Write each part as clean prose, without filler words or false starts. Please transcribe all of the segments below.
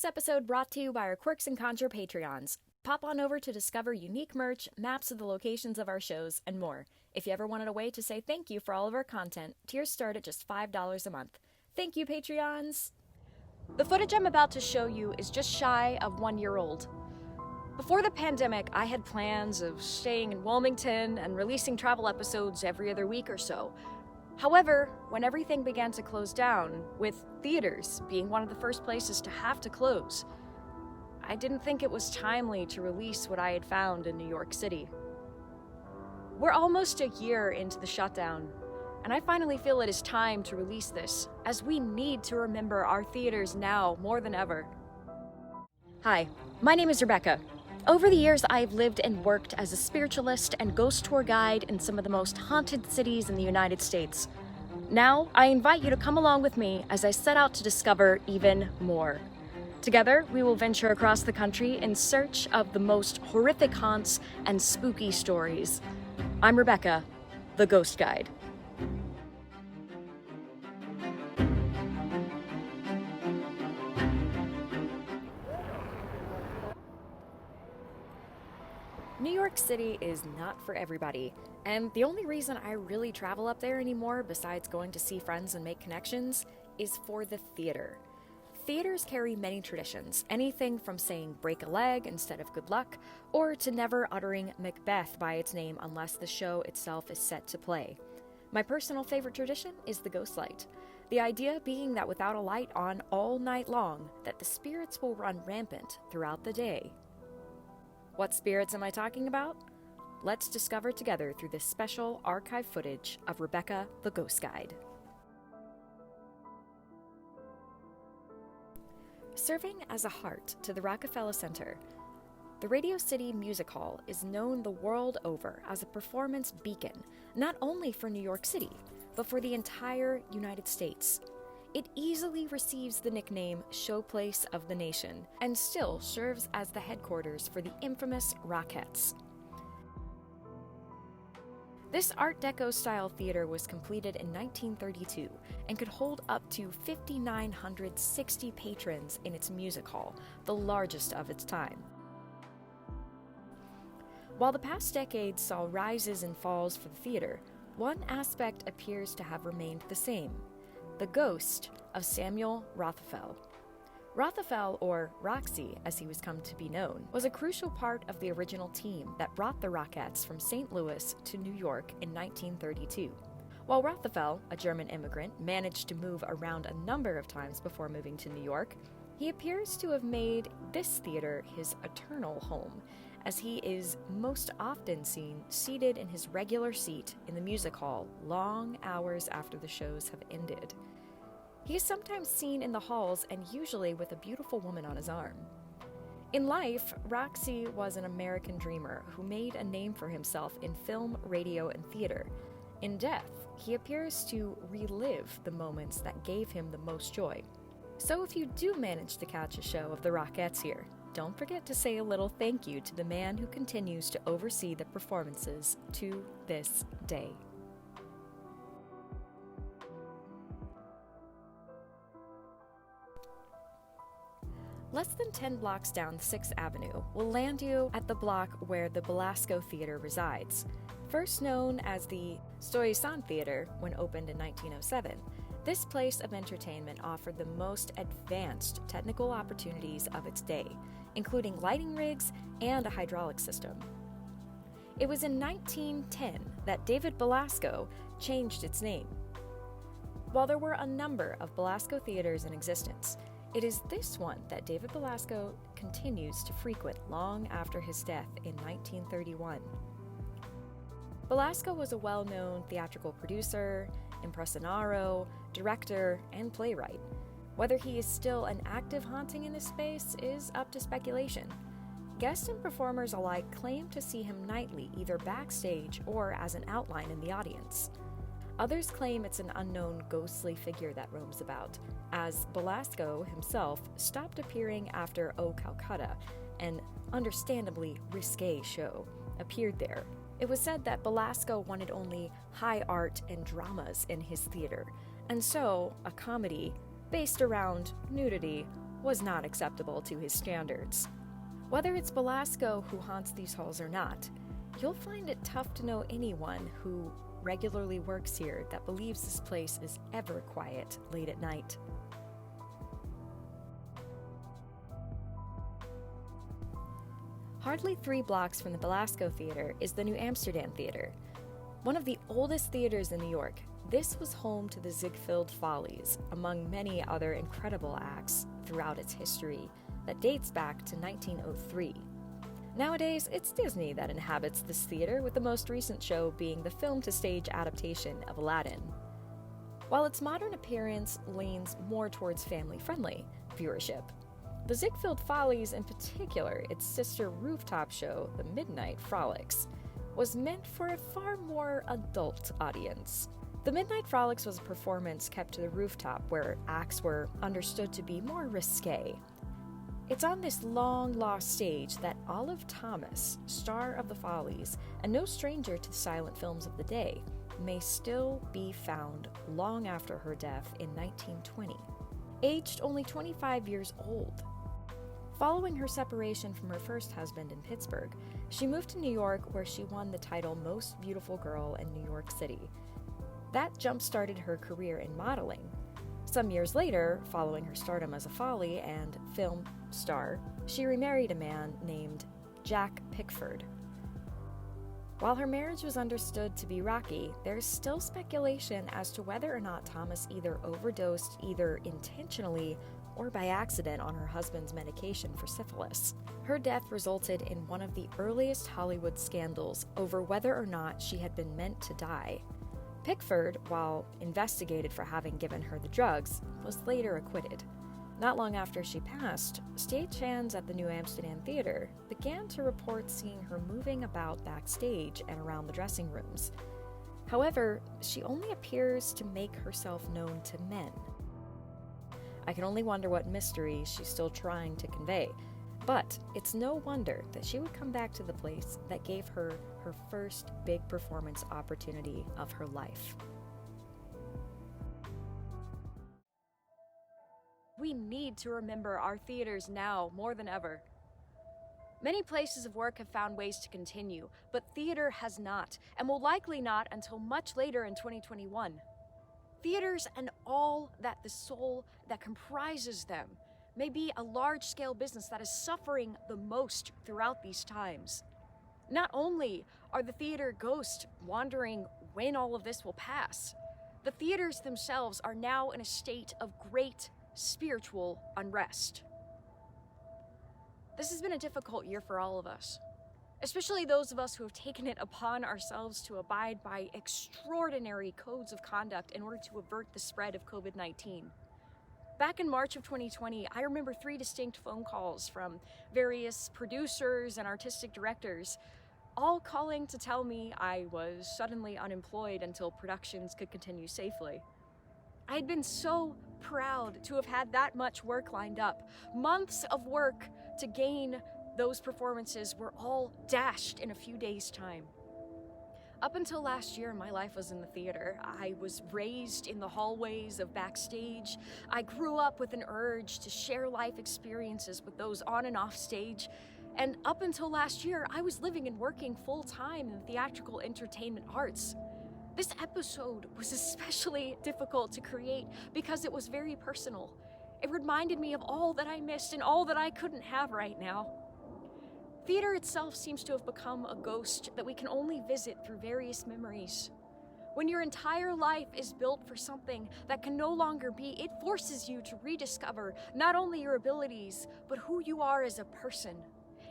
This episode brought to you by our Quirks and Conjure Patreons. Pop on over to discover unique merch, maps of the locations of our shows, and more. If you ever wanted a way to say thank you for all of our content, tiers start at just $5 a month. Thank you, Patreons! The footage I'm about to show you is just shy of 1 year old. Before the pandemic, I had plans of staying in Wilmington and releasing travel episodes every other week or so. However, when everything began to close down, with theaters being one of the first places to have to close, I didn't think it was timely to release what I had found in New York City. We're almost a year into the shutdown, and I finally feel it is time to release this, as we need to remember our theaters now more than ever. Hi, my name is Rebekah. Over the years, I've lived and worked as a spiritualist and ghost tour guide in some of the most haunted cities in the United States. Now, I invite you to come along with me as I set out to discover even more. Together, we will venture across the country in search of the most horrific haunts and spooky stories. I'm Rebekah, the Ghost Guide. New York City is not for everybody, and the only reason I really travel up there anymore, besides going to see friends and make connections, is for the theater. Theaters carry many traditions, anything from saying break a leg instead of good luck, or to never uttering Macbeth by its name unless the show itself is set to play. My personal favorite tradition is the ghost light. The idea being that without a light on all night long, that the spirits will run rampant throughout the day. What spirits am I talking about? Let's discover together through this special archive footage of Rebekah the Ghost Guide. Serving as a heart to the Rockefeller Center, the Radio City Music Hall is known the world over as a performance beacon, not only for New York City, but for the entire United States. It easily receives the nickname Showplace of the Nation, and still serves as the headquarters for the infamous Rockettes. This Art Deco-style theater was completed in 1932 and could hold up to 5,960 patrons in its music hall, the largest of its time. While the past decade saw rises and falls for the theater, one aspect appears to have remained the same: the ghost of Samuel Rothafel. Rothafel, or Roxy as he was come to be known, was a crucial part of the original team that brought the Rockettes from St. Louis to New York in 1932. While Rothafel, a German immigrant, managed to move around a number of times before moving to New York, he appears to have made this theater his eternal home, as he is most often seen seated in his regular seat in the music hall long hours after the shows have ended. He is sometimes seen in the halls and usually with a beautiful woman on his arm. In life, Roxy was an American dreamer who made a name for himself in film, radio, and theater. In death, he appears to relive the moments that gave him the most joy. So if you do manage to catch a show of the Rockettes here, don't forget to say a little thank you to the man who continues to oversee the performances to this day. Less than 10 blocks down 6th Avenue will land you at the block where the Belasco Theater resides. First known as the Stuyvesant Theater when opened in 1907, this place of entertainment offered the most advanced technical opportunities of its day, including lighting rigs and a hydraulic system. It was in 1910 that David Belasco changed its name. While there were a number of Belasco theaters in existence, it is this one that David Belasco continues to frequent long after his death in 1931. Belasco was a well-known theatrical producer, impresario, director, and playwright. Whether he is still an active haunting in this space is up to speculation. Guests and performers alike claim to see him nightly, either backstage or as an outline in the audience. Others claim it's an unknown ghostly figure that roams about, as Belasco himself stopped appearing after O Calcutta, an understandably risque show, appeared there. It was said that Belasco wanted only high art and dramas in his theater, and so a comedy based around nudity was not acceptable to his standards. Whether it's Belasco who haunts these halls or not, you'll find it tough to know anyone who regularly works here that believes this place is ever quiet late at night. Hardly 3 blocks from the Belasco Theater is the New Amsterdam Theater. One of the oldest theaters in New York, this was home to the Ziegfeld Follies, among many other incredible acts throughout its history that dates back to 1903. Nowadays, it's Disney that inhabits this theater, with the most recent show being the film-to-stage adaptation of Aladdin. While its modern appearance leans more towards family-friendly viewership, the Ziegfeld Follies, in particular its sister rooftop show, The Midnight Frolics, was meant for a far more adult audience. The Midnight Frolics was a performance kept to the rooftop where acts were understood to be more risque. It's on this long-lost stage that Olive Thomas, star of the Follies, and no stranger to the silent films of the day, may still be found long after her death in 1920, aged only 25 years old. Following her separation from her first husband in Pittsburgh, she moved to New York, where she won the title Most Beautiful Girl in New York City. That jump-started her career in modeling. Some years later, following her stardom as a Folly and film star, she remarried a man named Jack Pickford. While her marriage was understood to be rocky, there's still speculation as to whether or not Thomas either overdosed either intentionally or by accident on her husband's medication for syphilis. Her death resulted in one of the earliest Hollywood scandals over whether or not she had been meant to die. Pickford, while investigated for having given her the drugs, was later acquitted. Not long after she passed, stagehands at the New Amsterdam Theater began to report seeing her moving about backstage and around the dressing rooms. However, she only appears to make herself known to men. I can only wonder what mystery she's still trying to convey, but it's no wonder that she would come back to the place that gave her her first big performance opportunity of her life. We need to remember our theaters now more than ever. Many places of work have found ways to continue, but theater has not, and will likely not until much later in 2021. Theaters and all that the soul that comprises them may be a large-scale business that is suffering the most throughout these times. Not only are the theater ghosts wondering when all of this will pass, the theaters themselves are now in a state of great spiritual unrest. This has been a difficult year for all of us, especially those of us who have taken it upon ourselves to abide by extraordinary codes of conduct in order to avert the spread of COVID-19. Back in March of 2020, I remember 3 distinct phone calls from various producers and artistic directors, all calling to tell me I was suddenly unemployed until productions could continue safely. I had been so proud to have had that much work lined up. Months of work to gain those performances were all dashed in a few days' time. Up until last year, my life was in the theater. I was raised in the hallways of backstage. I grew up with an urge to share life experiences with those on and off stage. And up until last year, I was living and working full-time in the theatrical entertainment arts. This episode was especially difficult to create because it was very personal. It reminded me of all that I missed and all that I couldn't have right now. Theater itself seems to have become a ghost that we can only visit through various memories. When your entire life is built for something that can no longer be, it forces you to rediscover not only your abilities, but who you are as a person.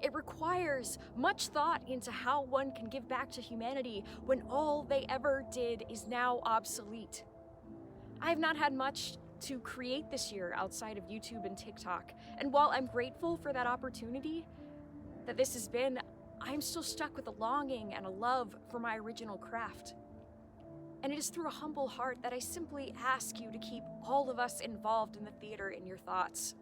It requires much thought into how one can give back to humanity when all they ever did is now obsolete. I have not had much to create this year outside of YouTube and TikTok, and while I'm grateful for that opportunity that this has been, I'm still stuck with a longing and a love for my original craft. And it is through a humble heart that I simply ask you to keep all of us involved in the theater in your thoughts.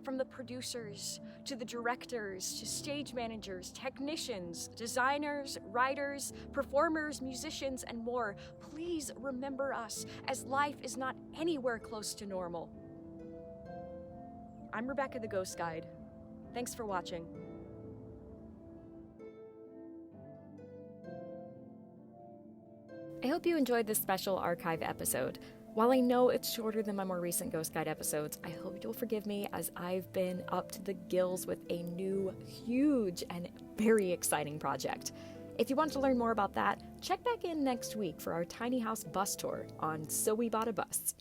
From the producers, to the directors, to stage managers, technicians, designers, writers, performers, musicians, and more, please remember us, as life is not anywhere close to normal. I'm Rebekah the Ghost Guide. Thanks for watching. I hope you enjoyed this special archive episode. While I know it's shorter than my more recent Ghost Guide episodes, I hope you'll forgive me as I've been up to the gills with a new, huge, and very exciting project. If you want to learn more about that, check back in next week for our tiny house bus tour on So We Bought a Bus.